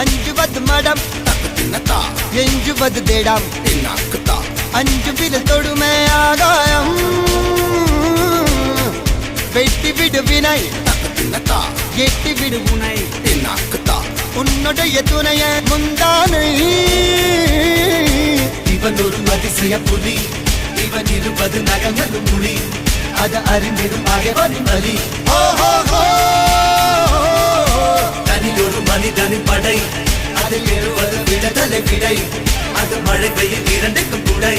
അഞ്ചുപത് മടം എഞ്ചുപത് തേടാം അഞ്ചു വില തൊടുമേ ആകായം വെട്ടി വിടുവിനായി எட்டி விடுவுனை உன்னுடைய துணைய முந்தானை இவன் ஒரு அதிசய புலி இவன் இருபது நகங்களும் மொழி அது அறிந்திடும் ஆகவனின் வலி தனி ஒரு மனிதனின் படை அதில் எழுவது விடுதலை விடை அது மழை பெய்யும் இரண்டுக்கும் குடை